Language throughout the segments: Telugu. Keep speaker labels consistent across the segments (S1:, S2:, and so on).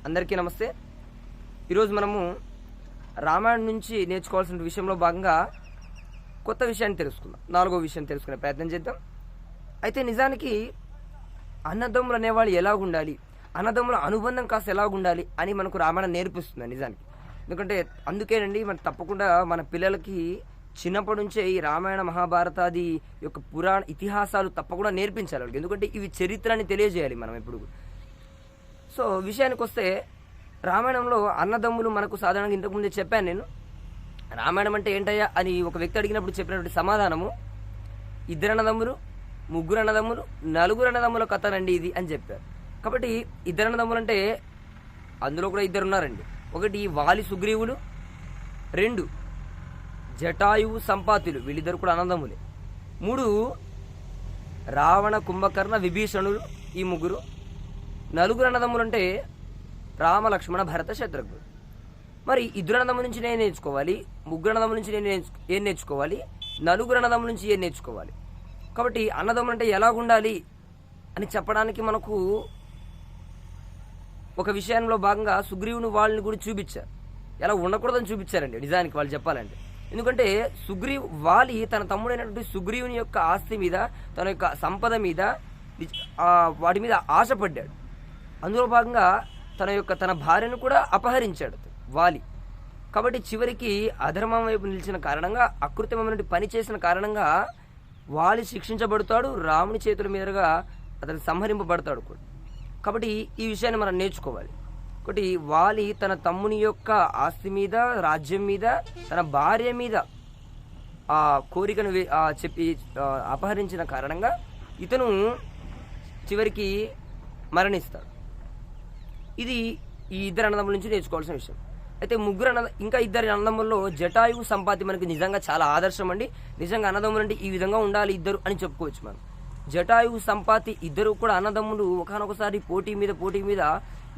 S1: అందరికీ నమస్తే. ఈరోజు మనము రామాయణం నుంచి నేర్చుకోవాల్సిన విషయంలో భాగంగా కొత్త విషయాన్ని తెలుసుకుందాం. 4వ విషయం తెలుసుకునే ప్రయత్నం చేద్దాం. అయితే నిజానికి అన్నదమ్ములు అనేవాళ్ళు ఎలాగుండాలి, అన్నదమ్ముల అనుబంధం కాస్త ఎలాగుండాలి అని మనకు రామాయణం నేర్పిస్తుంది నిజానికి. ఎందుకంటే అందుకేనండి మనం తప్పకుండా మన పిల్లలకి చిన్నప్పటి నుంచే ఈ రామాయణ మహాభారతాది యొక్క పురాణ ఇతిహాసాలు తప్పకుండా నేర్పించాలి వాళ్ళకి. ఎందుకంటే ఇవి చరిత్రని తెలియజేయాలి మనం ఎప్పుడు. సో విషయానికి వస్తే రామాయణంలో అన్నదమ్ములు మనకు సాధారణంగా ఇంతకుముందే చెప్పాను నేను. రామాయణం అంటే ఏంటయ్యా అని ఒక వ్యక్తి అడిగినప్పుడు చెప్పినటువంటి సమాధానము 2 అన్నదమ్ములు, 3 అన్నదమ్ములు, 4 అన్నదమ్ముల కథనండి ఇది అని చెప్పారు. కాబట్టి 2 అన్నదమ్ములు అంటే అందులో కూడా 2 ఉన్నారండి. 1 వాలి సుగ్రీవులు, 2 జటాయువు సంపాతులు, వీళ్ళిద్దరు కూడా అన్నదమ్ములే. 3 రావణ కుంభకర్ణ విభీషణులు, ఈ 3. 4 అన్నదమ్ములు అంటే రామ లక్ష్మణ భరత శత్రుఘ్నుడు. మరి 2 అన్నదమ్ముల నుంచి నేను నేర్చుకోవాలి, 3 అన్నదమ్ముల నుంచి నేను ఏం నేర్చుకోవాలి, 4 అన్నదమ్ముల నుంచి ఏం నేర్చుకోవాలి. కాబట్టి అన్నదమ్ములు అంటే ఎలాగుండాలి అని చెప్పడానికి మనకు ఒక విషయంలో భాగంగా సుగ్రీవుని వాళ్ళని కూడా చూపించారు. ఎలా ఉండకూడదని చూపించారండి నిజానికి వాళ్ళు చెప్పాలంటే. ఎందుకంటే వాలి తన తమ్ముడైనటువంటి సుగ్రీవుని యొక్క ఆస్తి మీద, తన యొక్క సంపద మీద, వాటి మీద ఆశపడ్డాడు. అందులో భాగంగా తన భార్యను కూడా అపహరించాడు వాలి. కాబట్టి చివరికి అధర్మం వైపు నిలిచిన కారణంగా, అకృత్యమైన పని చేసిన కారణంగా వాలి శిక్షించబడతాడు, రాముని చేతుల మీదుగా అతను సంహరింపబడతాడు కూడా. కాబట్టి ఈ విషయాన్ని మనం నేర్చుకోవాలి. ఒకటి, వాలి తన తమ్ముని యొక్క ఆస్తి మీద, రాజ్యం మీద, తన భార్య మీద ఆ కోరికను చెప్పి అపహరించిన కారణంగా ఇతను చివరికి మరణిస్తాడు. ఇది ఈ 2 అన్నదమ్ముల నుంచి నేర్చుకోవాల్సిన విషయం. అయితే ఇంకా 2 అన్నదమ్ముల్లో జటాయువు సంపాతి మనకి నిజంగా చాలా ఆదర్శం అండి. నిజంగా అన్నదమ్ములు అంటే ఈ విధంగా ఉండాలి ఇద్దరు అని చెప్పుకోవచ్చు మనం. జటాయువు సంపాతి ఇద్దరు కూడా అన్నదమ్ములు ఒకనొకసారి పోటీ మీద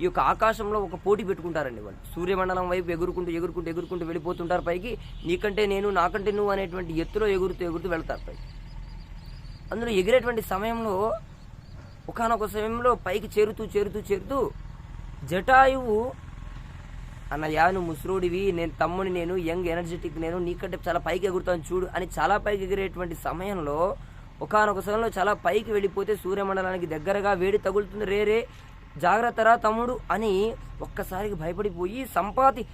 S1: ఈ యొక్క ఆకాశంలో ఒక పోటీ పెట్టుకుంటారండి. వాళ్ళు సూర్యమండలం వైపు ఎగురుకుంటూ వెళ్ళిపోతుంటారు పైకి. నీకంటే నేను, నాకంటే నువ్వు అనేటువంటి ఎత్తులో ఎగురుతూ వెళ్తారు పైకి. అందులో ఎగిరేటువంటి సమయంలో ఒకనొక సమయంలో పైకి చేరుతూ జటాయువు, అన్నయ్య నువ్వు ముసలోడివి, నేను తమ్ముని, నేను యంగ్ ఎనర్జెటిక్, నేను నీకంటే చాలా పైకి ఎగురుతాను చూడు అని చాలా పైకి ఎగిరేటువంటి సమయంలో ఒకనొక సమయంలో చాలా పైకి వెళ్ళిపోతే సూర్యమండలానికి దగ్గరగా వేడి తగులుతుంది. రే జాగ్రత్తరా తమ్ముడు అని ఒక్కసారికి భయపడిపోయి సంపాతి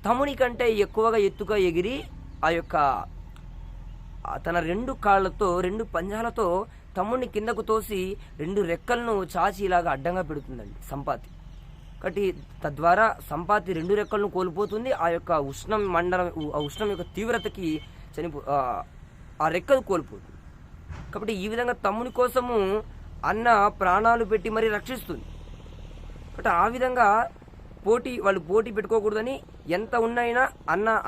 S1: తమ్ముని కంటే ఎక్కువగా ఎత్తుగా ఎగిరి ఆ యొక్క తన 2 కాళ్లతో 2 పంజాలతో తమ్ముడిని కిందకు తోసి 2 రెక్కలను చాచి ఇలాగా అడ్డంగా పెడుతుందండి సంపాతి. కాబట్టి తద్వారా సంపాతి 2 రెక్కలను కోల్పోతుంది. ఆ యొక్క ఉష్ణం యొక్క తీవ్రతకి ఆ రెక్కలు కోల్పోతుంది. కాబట్టి ఈ విధంగా తమ్ముని కోసము అన్న ప్రాణాలు పెట్టి మరీ రక్షిస్తుంది. కాబట్టి ఆ విధంగా వాళ్ళు పోటీ పెట్టుకోకూడదని, ఎంత ఉన్నైనా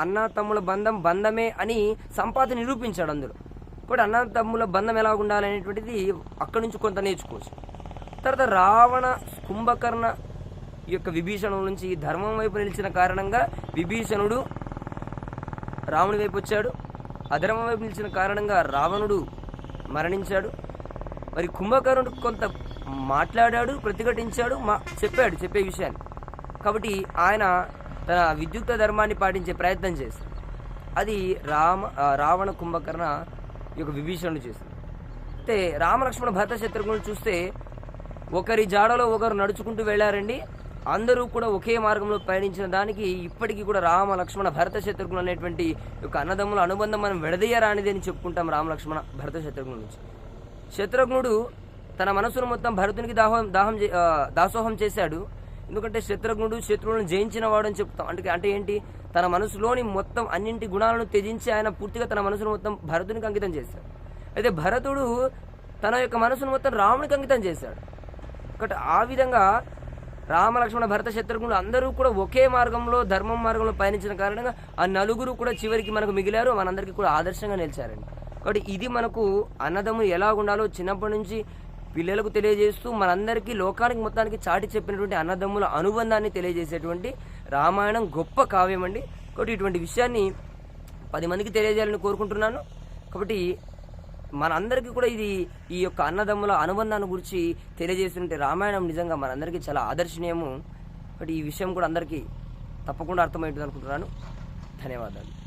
S1: అన్న తమ్ముల బంధమే అని సంపాతి నిరూపించాడు అందులో. కాబట్టి అన్న తమ్ముల బంధం ఎలా ఉండాలనేటువంటిది అక్కడి నుంచి కొంత నేర్చుకోవచ్చు. తర్వాత రావణ కుంభకర్ణ ఈ యొక్క విభీషణుడు నుంచి ధర్మం వైపు నిలిచిన కారణంగా విభీషణుడు రాముని వైపు వచ్చాడు. అధర్మం వైపు నిలిచిన కారణంగా రావణుడు మరణించాడు. మరి కుంభకర్ణుడు కొంత మాట్లాడాడు, ప్రతిఘటించాడు, చెప్పే విషయాన్ని. కాబట్టి ఆయన తన విద్యుక్త ధర్మాన్ని పాటించే ప్రయత్నం చేశాడు. అది రావణ కుంభకర్ణ ఈ యొక్క విభీషణుడు చేశాడు. అయితే రామలక్ష్మణ భరత శత్రుఘ్నులు చూస్తే ఒకరి జాడలో ఒకరు నడుచుకుంటూ వెళ్ళారండి. అందరూ కూడా ఒకే మార్గంలో పయనించిన దానికి ఇప్పటికీ కూడా రామ లక్ష్మణ భరత శత్రుఘ్నులు అనేటువంటి యొక్క అన్నదమ్ముల అనుబంధం మనం విడదీయరానిది అని చెప్పుకుంటాం. రామలక్ష్మణ భరత శత్రుఘ్నుల నుంచి శత్రుఘ్నుడు తన మనసును మొత్తం భరతునికి దాసోహం చేశాడు. ఎందుకంటే శత్రువులను జయించిన వాడు అని చెప్తాం. అంటే ఏంటి, తన మనసులోని మొత్తం అన్నింటి గుణాలను త్యజించి ఆయన పూర్తిగా తన మనసును మొత్తం భరతునికి అంకితం చేశాడు. అయితే భరతుడు తన యొక్క మనసును మొత్తం రామునికి అంకితం చేశాడు. ఒకటి ఆ విధంగా రామలక్ష్మణ భరత శత్రుఘ్నులు అందరూ కూడా ఒకే మార్గంలో, ధర్మం మార్గంలో పయనించిన కారణంగా ఆ 4 కూడా చివరికి మనకు మిగిలారు, మనందరికీ కూడా ఆదర్శంగా నిలిచారండి. కాబట్టి ఇది మనకు అన్నదమ్ములు ఎలా ఉండాలో చిన్నప్పటి నుంచి పిల్లలకు తెలియజేస్తూ మనందరికీ లోకానికి మొత్తానికి చాటి చెప్పినటువంటి అన్నదమ్ముల అనుబంధాన్ని తెలియజేసేటువంటి రామాయణం గొప్ప కావ్యం అండి. కాబట్టి ఇటువంటి విషయాన్ని 10 మందికి తెలియజేయాలని కోరుకుంటున్నాను. కాబట్టి మనందరికీ కూడా ఇది ఈ యొక్క అన్నదమ్ముల అనుబంధాన్ని గురించి తెలియజేస్తుంటే రామాయణం నిజంగా మనందరికీ చాలా ఆదర్శనీయము. బట్ ఈ విషయం కూడా అందరికీ తప్పకుండా అర్థమవుతుంది అనుకుంటున్నాను. ధన్యవాదాలు.